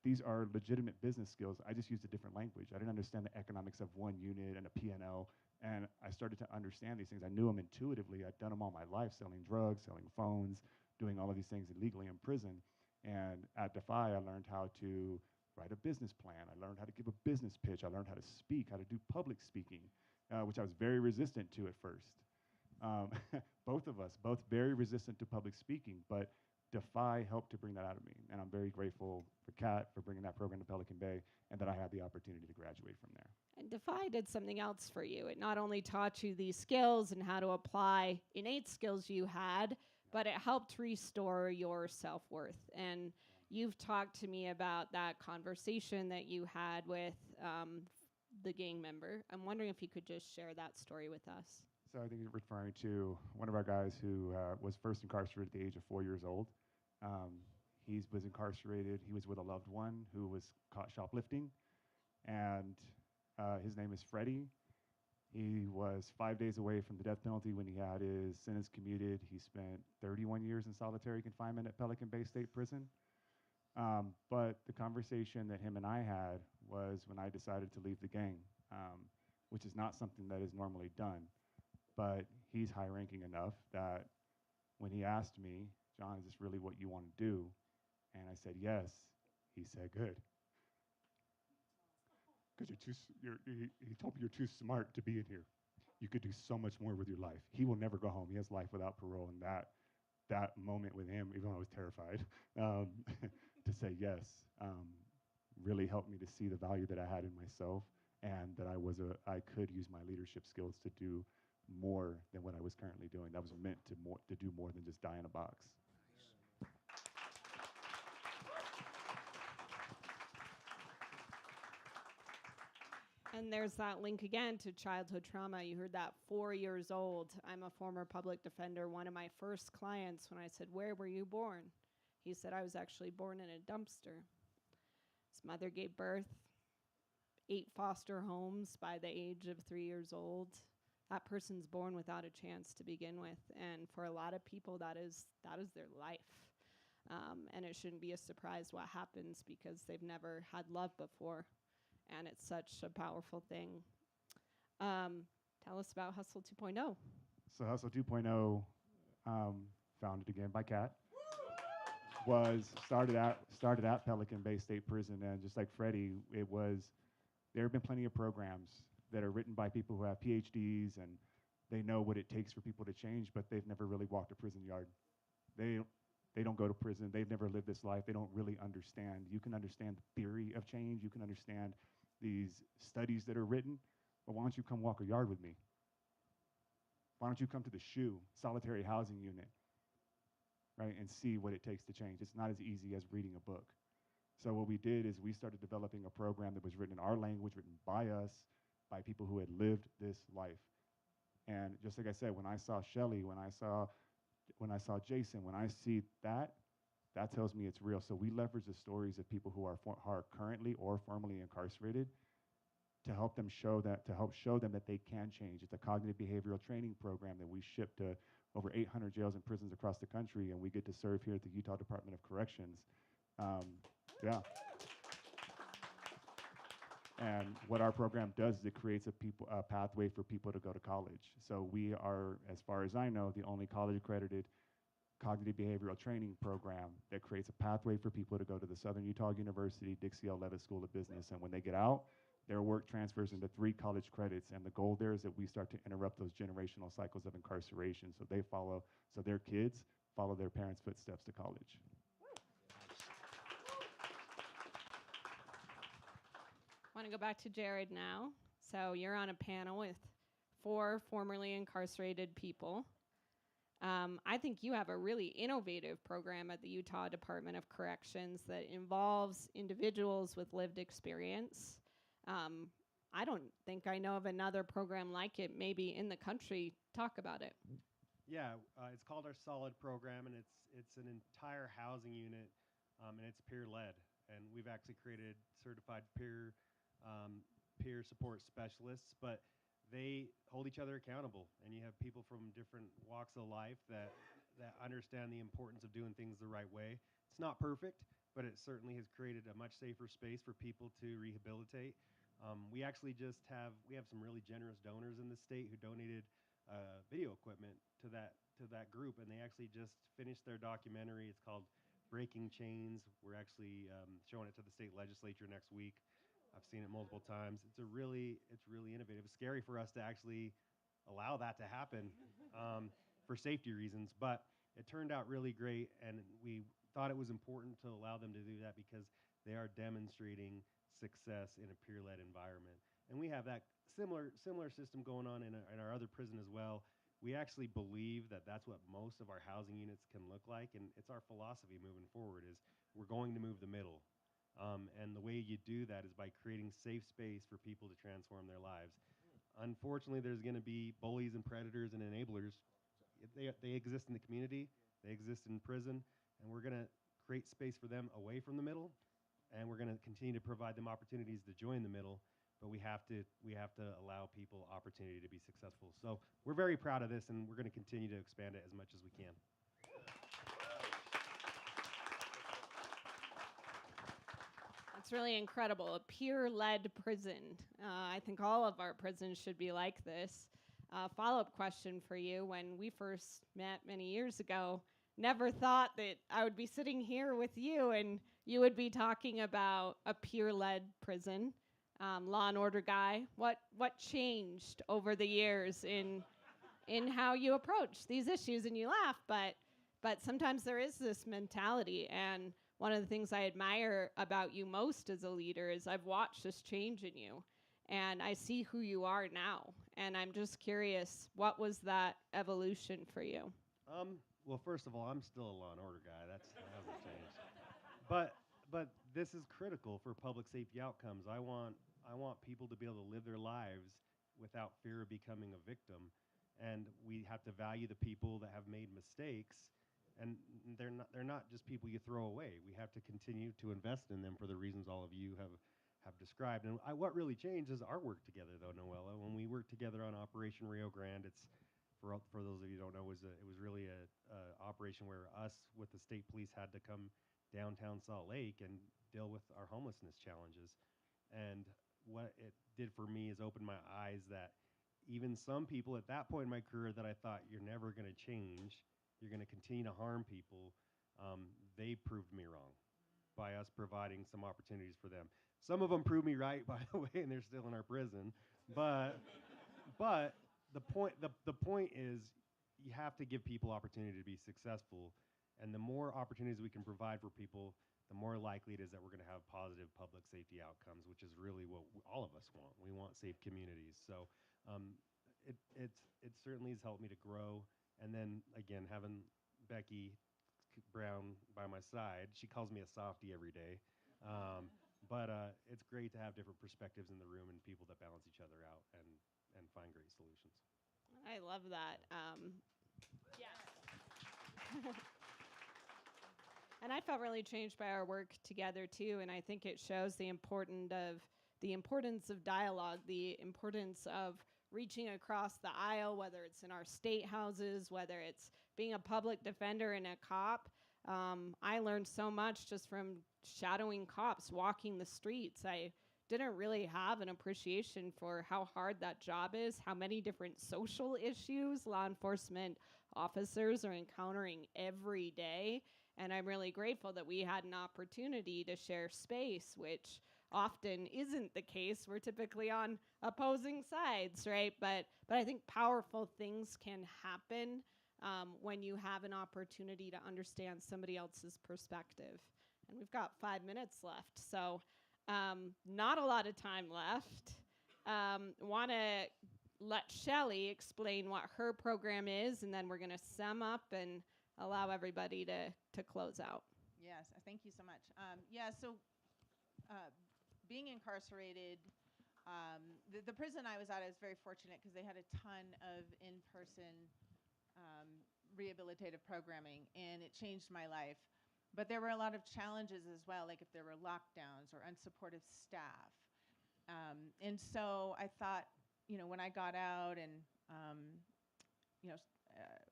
these are legitimate business skills. I just used a different language. I didn't understand the economics of one unit and a P&L, and I started to understand these things. I knew them intuitively. I'd done them all my life, selling drugs, selling phones, doing all of these things illegally in prison. And at Defy, I learned how to write a business plan. I learned how to give a business pitch. I learned how to speak, how to do public speaking, which I was very resistant to at first. Both of us, both very resistant to public speaking, but Defy helped to bring that out of me. And I'm very grateful for Kat for bringing that program to Pelican Bay, and that I had the opportunity to graduate from there. And Defy did something else for you. It not only taught you these skills and how to apply innate skills you had, but it helped restore your self-worth. And you've talked to me about that conversation that you had with the gang member. I'm wondering if you could just share that story with us. So I think you're referring to one of our guys who was first incarcerated at the age of 4 years old. He was incarcerated. He was with a loved one who was caught shoplifting, and his name is Freddie. He was 5 days away from the death penalty when he had his sentence commuted. He spent 31 years in solitary confinement at Pelican Bay State Prison. But the conversation that him and I had was when I decided to leave the gang, which is not something that is normally done. But he's high-ranking enough that when he asked me, John, is this really what you want to do? And I said, yes. He said, good. Because he told me you're too smart to be in here. You could do so much more with your life. He will never go home. He has life without parole. And that moment with him, even though I was terrified, to say yes, really helped me to see the value that I had in myself, and that I could use my leadership skills to do more than what I was currently doing. That was meant to do more than just die in a box. And there's that link again to childhood trauma. You heard that, 4 years old. I'm a former public defender. One of my first clients, when I said, where were you born? He said, I was actually born in a dumpster. His mother gave birth, 8 foster homes by the age of 3 years old. That person's born without a chance to begin with. And for a lot of people, that is their life. And it shouldn't be a surprise what happens because they've never had love before. And it's such a powerful thing. Tell us about Hustle 2.0. So Hustle 2.0, founded again by Kat, was started at Pelican Bay State Prison, and just like Freddie, there have been plenty of programs that are written by people who have PhDs, and they know what it takes for people to change, but they've never really walked a prison yard. They don't go to prison. They've never lived this life. They don't really understand. You can understand the theory of change. You can understand these studies that are written. But why don't you come walk a yard with me? Why don't you come to the SHU, solitary housing unit, right, and see what it takes to change? It's not as easy as reading a book. So what we did is we started developing a program that was written in our language, written by us, by people who had lived this life. And just like I said, when I saw Shelly, when I saw Jason, when I see that, that tells me it's real. So we leverage the stories of people who are currently or formerly incarcerated to help show them that they can change. It's a cognitive behavioral training program that we ship to over 800 jails and prisons across the country, and we get to serve here at the Utah Department of Corrections. Yeah. And what our program does is it creates a pathway for people to go to college. So we are, as far as I know, the only college-accredited cognitive behavioral training program that creates a pathway for people to go to the Southern Utah University Dixie L. Levitt School of Business. And when they get out, their work transfers into 3 college credits. And the goal there is that we start to interrupt those generational cycles of incarceration so their kids follow their parents' footsteps to college. I want to go back to Jared now. So you're on a panel with 4 formerly incarcerated people. I think you have a really innovative program at the Utah Department of Corrections that involves individuals with lived experience. I don't think I know of another program like it maybe in the country. Talk about it. Yeah, it's called our Solid program, and it's an entire housing unit, and it's peer-led. And we've actually created certified peer support specialists, but they hold each other accountable. And you have people from different walks of life that understand the importance of doing things the right way. It's not perfect, but it certainly has created a much safer space for people to rehabilitate. We actually we have some really generous donors in the state who donated video equipment to that group, and they actually just finished their documentary. It's called Breaking Chains. We're actually showing it to the state legislature next week. I've seen it multiple times. It's really innovative. It's scary for us to actually allow that to happen for safety reasons, but it turned out really great, and we thought it was important to allow them to do that because they are demonstrating success in a peer-led environment. And we have that similar system going on in our other prison as well. We actually believe that that's what most of our housing units can look like, and it's our philosophy moving forward is we're going to move the middle. And the way you do that is by creating safe space for people to transform their lives. Unfortunately, there's going to be bullies and predators and enablers. They exist in the community, they exist in prison, and we're going to create space for them away from the middle, and we're going to continue to provide them opportunities to join the middle, but we have to allow people opportunity to be successful. So we're very proud of this, and we're going to continue to expand it as much as we can. That's really incredible. A peer-led prison. I think all of our prisons should be like this. Follow-up question for you. When we first met many years ago, never thought that I would be sitting here with you and you would be talking about a peer-led prison. Law and order guy. What changed over the years in how you approach these issues? And you laugh, but sometimes there is this mentality. And one of the things I admire about you most as a leader is I've watched this change in you, and I see who you are now. And I'm just curious, what was that evolution for you? Well, first of all, I'm still a law and order guy. That hasn't changed. But this is critical for public safety outcomes. I want people to be able to live their lives without fear of becoming a victim, and we have to value the people that have made mistakes. And they're not just people you throw away. We have to continue to invest in them for the reasons all of you have described. And what really changed is our work together, though, Noella. When we worked together on Operation Rio Grande, it's for those of you who don't know, it was really a operation where us with the state police had to come downtown Salt Lake and deal with our homelessness challenges. And what it did for me is open my eyes that even some people at that point in my career that I thought you're never going to change, you're going to continue to harm people, they proved me wrong by us providing some opportunities for them. Some of them proved me right, by the way, and they're still in our prison. But the point is you have to give people opportunity to be successful. And the more opportunities we can provide for people, the more likely it is that we're going to have positive public safety outcomes, which is really what all of us want. We want safe communities. So it certainly has helped me to grow. And then again, having Becky Brown by my side, she calls me a softie every day. But it's great to have different perspectives in the room and people that balance each other out and find great solutions. I love that. Yes. And I felt really changed by our work together too, and I think it shows the importance of dialogue, the importance of reaching across the aisle, whether it's in our state houses, whether it's being a public defender and a cop. I learned so much just from shadowing cops, walking the streets. I didn't really have an appreciation for how hard that job is, how many different social issues law enforcement officers are encountering every day. And I'm really grateful that we had an opportunity to share space, which often isn't the case. We're typically on opposing sides, right? But I think powerful things can happen when you have an opportunity to understand somebody else's perspective. And we've got 5 minutes left, so not a lot of time left. Want to let Shelly explain what her program is, and then we're going to sum up and allow everybody to close out. Yes, thank you so much. Being incarcerated, the prison I was at, I was very fortunate because they had a ton of in-person rehabilitative programming, and it changed my life. But there were a lot of challenges as well, like if there were lockdowns or unsupportive staff. And so I thought, when I got out and,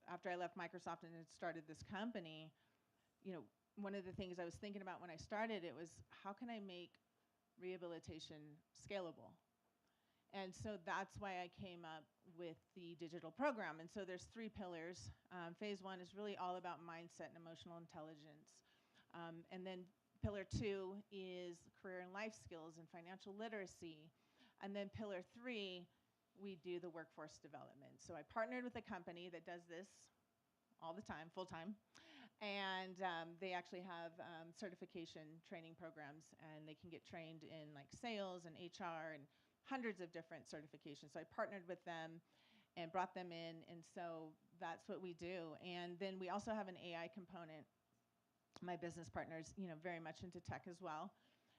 after I left Microsoft and had started this company, one of the things I was thinking about when I started it was, how can I make rehabilitation scalable? And so that's why I came up with the digital program. And so there's 3 pillars. Phase 1 is really all about mindset and emotional intelligence. And then pillar 2 is career and life skills and financial literacy. And then pillar 3, we do the workforce development. So I partnered with a company that does this all the time, full time. And they actually have certification training programs, and they can get trained in like sales and HR and hundreds of different certifications. So I partnered with them and brought them in, and so that's what we do. And then we also have an AI component. My business partner's very much into tech as well.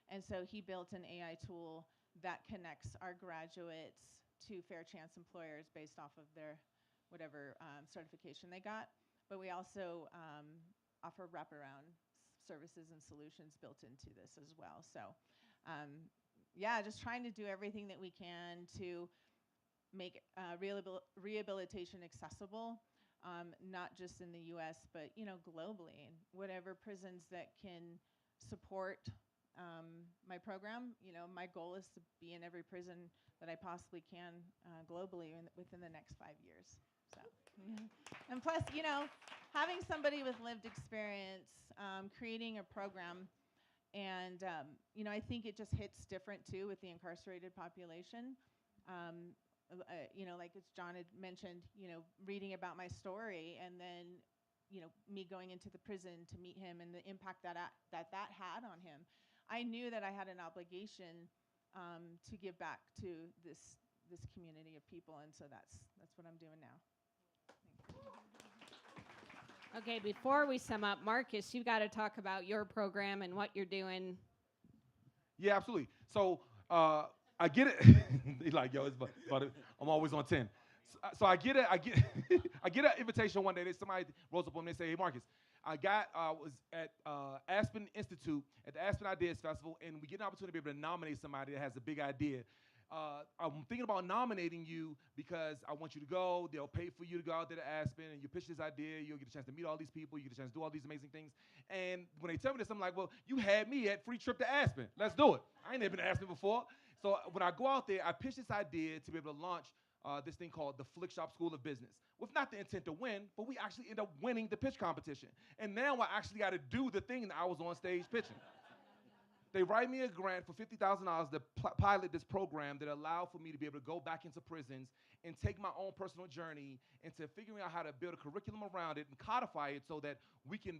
And so he built an AI tool that connects our graduates to fair chance employers based off of their whatever certification they got. But we also offer wraparound services and solutions built into this as well. So just trying to do everything that we can to make rehabilitation accessible, not just in the US, but globally. And whatever prisons that can support my program, my goal is to be in every prison that I possibly can globally within the next 5 years. So, and plus, having somebody with lived experience, creating a program, and I think it just hits different too with the incarcerated population. Like as John had mentioned, reading about my story, and then me going into the prison to meet him and the impact that had on him. I knew that I had an obligation to give back to this community of people, and so that's what I'm doing now. Okay, before we sum up, Marcus, you got to talk about your program and what you're doing. Yeah, absolutely. So I get it. He's like, yo, I'm always on 10. So I get an invitation one day. Somebody rolls up on me and say, hey, Marcus, I was at Aspen Institute at the Aspen Ideas Festival, and we get an opportunity to be able to nominate somebody that has a big idea. I'm thinking about nominating you because I want you to go. They'll pay for you to go out there to Aspen, and you pitch this idea. You'll get a chance to meet all these people. You get a chance to do all these amazing things. And when they tell me this, I'm like, well, you had me at free trip to Aspen. Let's do it. I ain't never been to Aspen before. So when I go out there, I pitch this idea to be able to launch this thing called the Flick Shop School of Business, with not the intent to win, but we actually end up winning the pitch competition. And now I actually got to do the thing that I was on stage pitching. They write me a grant for $50,000 to pilot this program that allowed for me to be able to go back into prisons and take my own personal journey into figuring out how to build a curriculum around it and codify it so that we can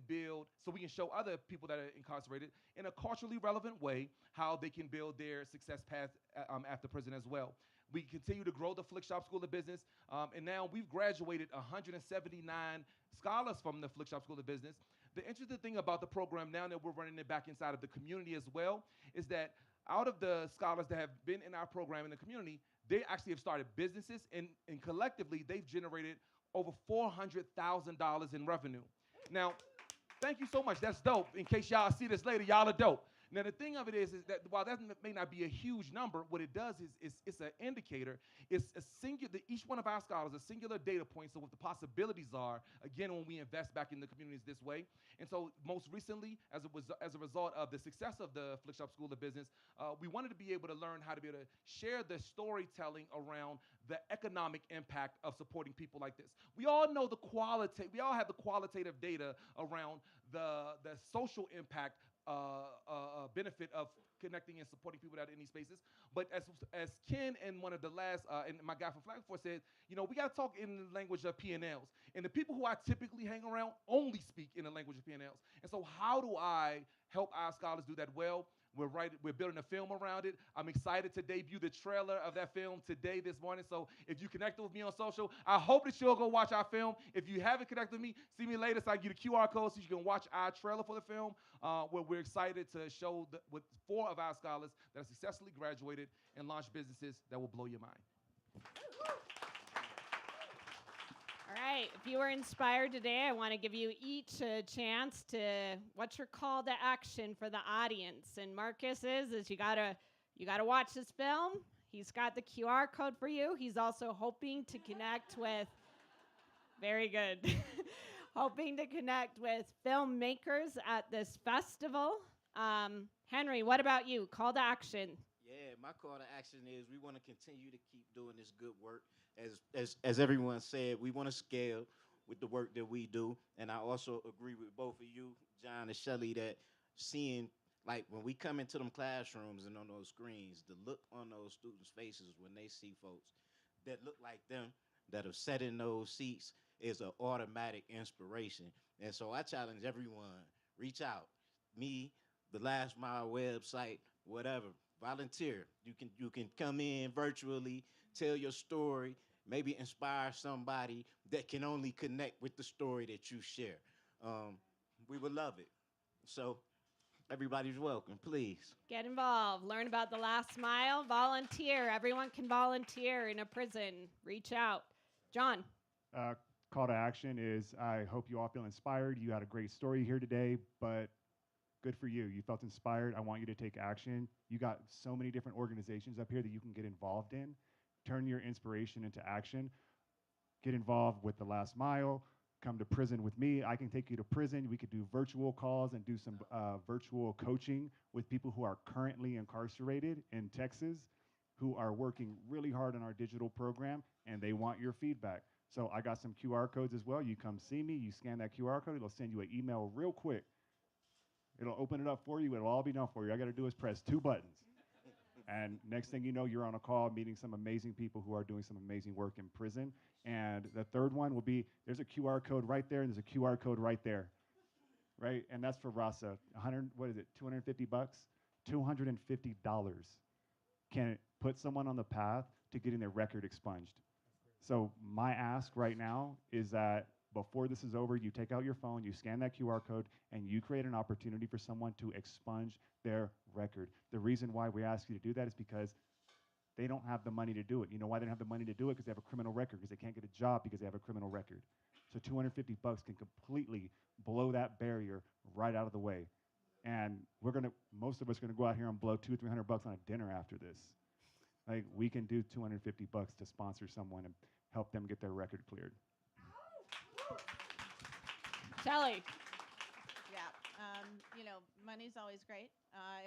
show other people that are incarcerated in a culturally relevant way how they can build their success path after prison as well. We continue to grow the Flick Shop School of Business, and now we've graduated 179 scholars from the Flick Shop School of Business. The interesting thing about the program now that we're running it back inside of the community as well is that out of the scholars that have been in our program in the community, they actually have started businesses, and collectively they've generated over $400,000 in revenue. Now, thank you so much. That's dope. In case y'all see this later, y'all are dope. Now, the thing of it is that while that may not be a huge number, what it does is it's an indicator. It's a singular, each one of our scholars, a singular data point, so what the possibilities are, again, when we invest back in the communities this way. And so most recently, as a result of the success of the Flick Shop School of Business, we wanted to be able to learn how to be able to share the storytelling around the economic impact of supporting people like this. We all know we all have the qualitative data around the social impact benefit of connecting and supporting people that are in these spaces. But as Ken and one of the last, and my guy from Flag Force said, we got to talk in the language of P&Ls. And the people who I typically hang around only speak in the language of P&Ls. And so how do I help our scholars do that well? We're building a film around it. I'm excited to debut the trailer of that film today, this morning. So if you connected with me on social, I hope that you'll go watch our film. If you haven't connected with me, see me later so I can give you the QR code so you can watch our trailer for the film, where we're excited to show with 4 of our scholars that have successfully graduated and launched businesses that will blow your mind. All right, if you were inspired today, I want to give you each a chance to, what's your call to action for the audience? And Marcus is you gotta watch this film. He's got the QR code for you. He's also hoping to connect with, very good, hoping to connect with filmmakers at this festival. Henry, what about you? Call to action. Yeah, my call to action is we want to continue to keep doing this good work. As everyone said, we want to scale with the work that we do. And I also agree with both of you, John and Shelley, that seeing, like, when we come into them classrooms and on those screens, the look on those students' faces when they see folks that look like them, that have sat in those seats, is an automatic inspiration. And so I challenge everyone, reach out. Me, the Last Mile website, whatever. Volunteer. You can come in virtually, tell your story, maybe inspire somebody that can only connect with the story that you share. We would love it. So everybody's welcome, please. Get involved. Learn about the last mile. Volunteer. Everyone can volunteer in a prison. Reach out. John. Call to action is I hope you all feel inspired. You had a great story here today, but good for you. You felt inspired. I want you to take action. You got so many different organizations up here that you can get involved in. Turn your inspiration into action. Get involved with the last mile. Come to prison with me. I can take you to prison. We could do virtual calls and do some virtual coaching with people who are currently incarcerated in Texas, who are working really hard on our digital program, and they want your feedback. So I got some QR codes as well. You come see me. You scan that QR code. It'll send you an email real quick. It'll open it up for you. It'll all be done for you. All I got to do is press 2 buttons. And next thing you know, you're on a call meeting some amazing people who are doing some amazing work in prison. And the third one will be, there's a QR code right there, and there's a QR code right there, right? And that's for Rasa. 250 bucks? $250 can put someone on the path to getting their record expunged. So my ask right now is that before this is over, you take out your phone, you scan that QR code, and you create an opportunity for someone to expunge their record. The reason why we ask you to do that is because they don't have the money to do it. You know why they don't have the money to do it? Because they have a criminal record, because they can't get a job because they have a criminal record. So 250 bucks can completely blow that barrier right out of the way. And most of us are gonna go out here and blow $200-300 bucks on a dinner after this. Like, we can do 250 bucks to sponsor someone and help them get their record cleared. Shelley. Yeah, money's always great.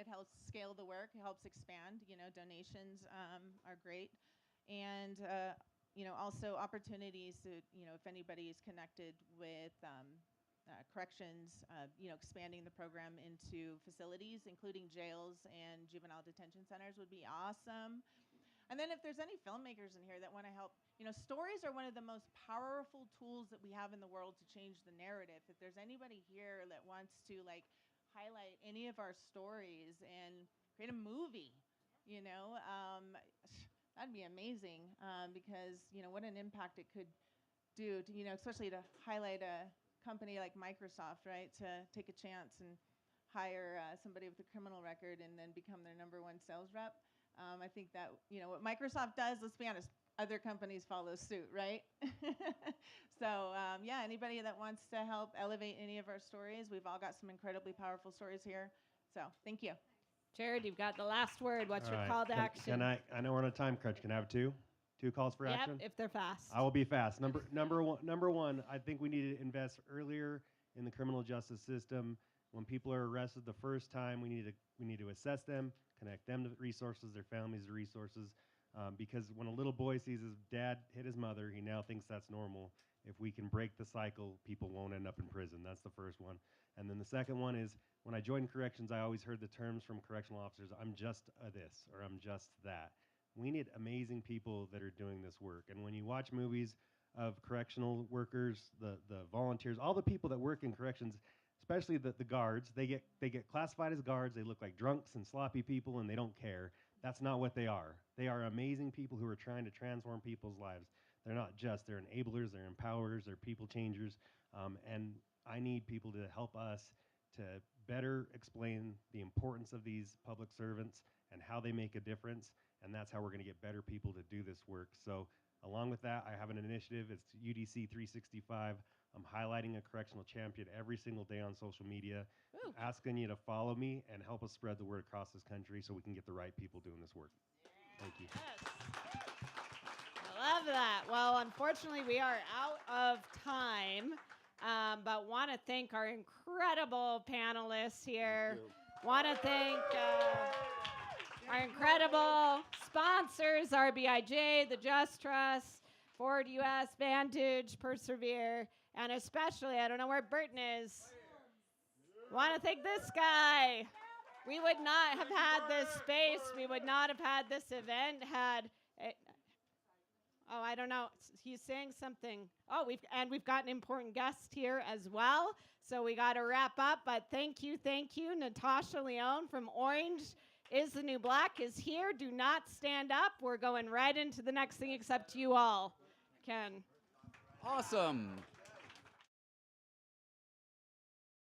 It helps scale the work. It helps expand. Donations are great. And, also opportunities to, if anybody is connected with corrections, expanding the program into facilities, including jails and juvenile detention centers would be awesome. And then if there's any filmmakers in here that want to help, stories are one of the most powerful tools that we have in the world to change the narrative. If there's anybody here that wants to highlight any of our stories and create a movie, that'd be amazing, because what an impact it could do to, especially to highlight a company like Microsoft, right? To take a chance and hire somebody with a criminal record and then become their #1 sales rep. I think that, what Microsoft does, let's be honest, other companies follow suit, right? So, anybody that wants to help elevate any of our stories, we've all got some incredibly powerful stories here. So, thank you. Jared, you've got the last word. What's All your right. call to action? Can I know we're on a time crunch. Can I have two calls for action? Yep, if they're fast. I will be fast. Number one, I think we need to invest earlier in the criminal justice system. When people are arrested the first time, we need to assess them, connect them to resources, their families to resources, because when a little boy sees his dad hit his mother, he now thinks that's normal. If we can break the cycle, people won't end up in prison. That's the first one. And then the second one is, when I joined corrections, I always heard the terms from correctional officers, I'm just a this, or I'm just that. We need amazing people that are doing this work. And when you watch movies of correctional workers, the volunteers, all the people that work in corrections, especially the guards, they get classified as guards. They look like drunks and sloppy people, and they don't care. That's not what they are. They are amazing people who are trying to transform people's lives. They're not just, they're enablers, they're empowerers, they're people changers. And I need people to help us to better explain the importance of these public servants and how they make a difference. And that's how we're going to get better people to do this work. So along with that, I have an initiative. It's UDC 365. I'm highlighting a correctional champion every single day on social media, Ooh. asking you to follow me and help us spread the word across this country so we can get the right people doing this work. Thank you. Yes. I love that. Well, unfortunately, we are out of time, but want to thank our incredible panelists here. Want to thank our incredible sponsors, RBIJ, the Just Trust, Ford US, Vantage, Persevere, and especially, I don't know where Burton is, want to thank this guy. We would not have had this space. We would not have had this event had it. Oh, I don't know. He's saying something. Oh, we've got an important guest here as well. So we got to wrap up. But thank you. Natasha Leone from Orange is the New Black is here. Do not stand up. We're going right into the next thing except you all. Ken. Awesome.